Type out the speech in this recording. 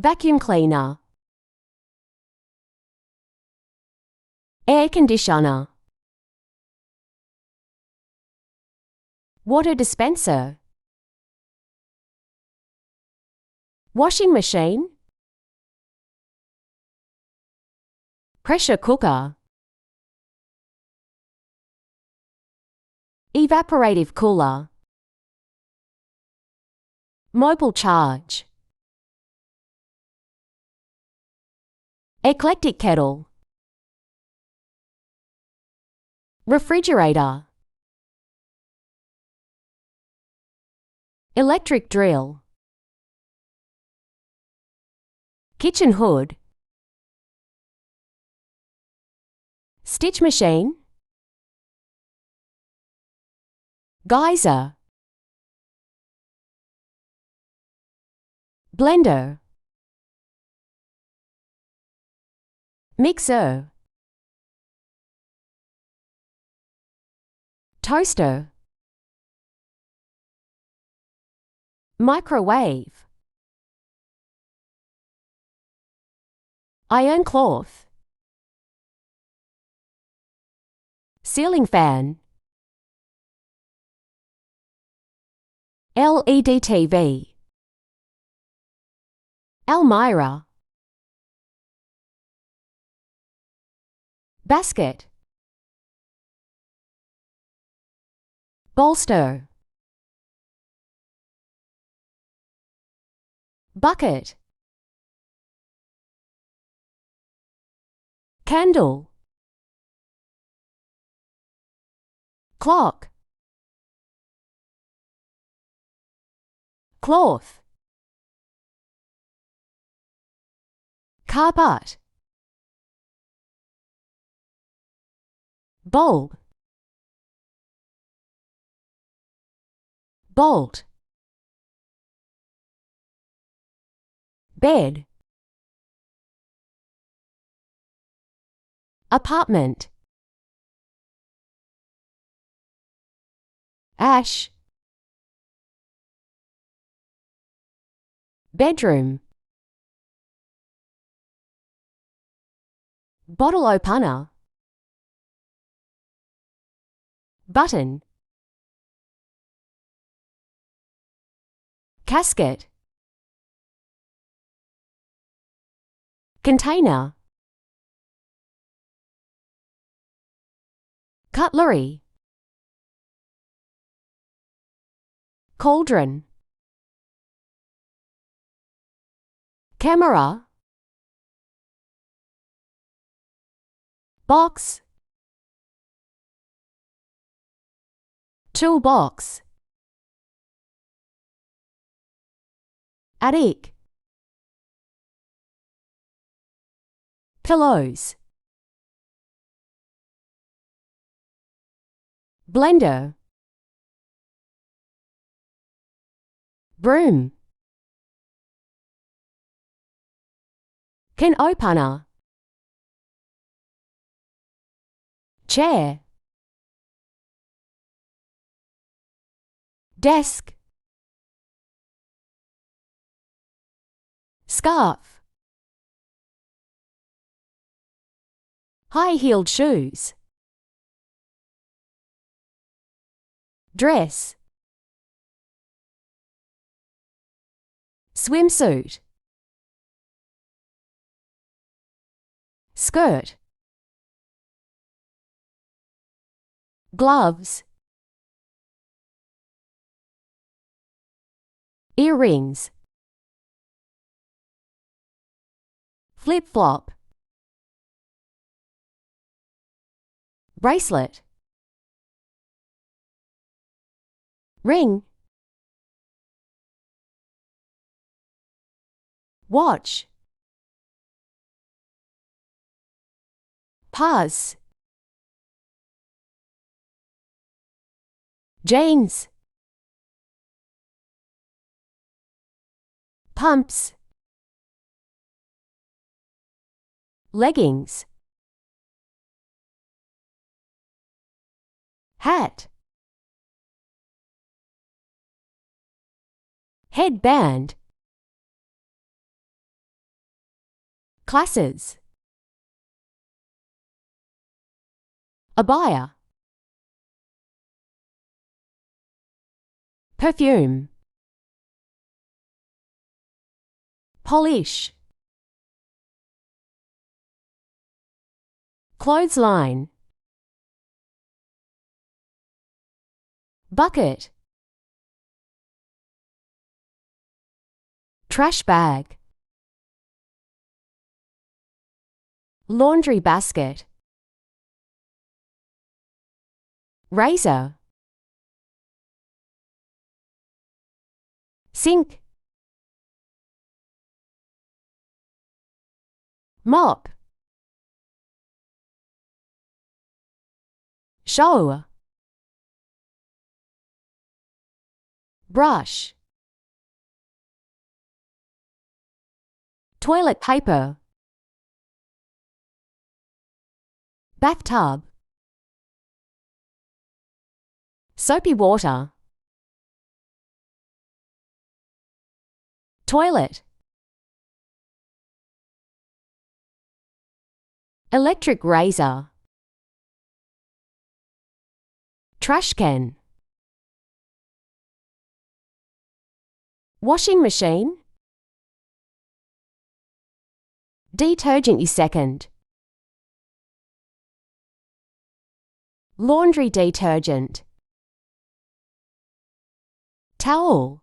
Vacuum cleaner. Air conditioner. Water dispenser. Washing machine. Pressure cooker. Evaporative cooler. Mobile charge. Eclectic kettle. Refrigerator. Electric drill. Kitchen hood. Stitch machine. Geyser. Blender. Mixer. Toaster. Microwave. Iron cloth. Ceiling fan. LED TV. Almirah. Basket. Bolster. Bucket. Candle. Clock. Cloth. Carpet. Bulb. Bolt. Bed. Apartment. Ash. Bedroom. Bottle opener. Button. Casket. Container. Cutlery. Cauldron. Camera. Box. Toolbox. Attic. Pillows. Blender. Broom. Can opener. Chair. Desk. Scarf. High-heeled shoes. Dress. Swimsuit. Skirt. Gloves. Earrings. Flip-flop. Bracelet. Ring. Watch. Pause. Jeans. Pumps. Leggings. Hat. Headband. Classes. Abaya. Perfume. Polish. Clothesline. Bucket. Trash bag. Laundry basket. Razor. Sink. Mop. Show. Brush. Toilet paper. Bathtub. Soapy water. Toilet. Electric razor. Trash can. Washing machine. Detergent is second. Laundry detergent. Towel.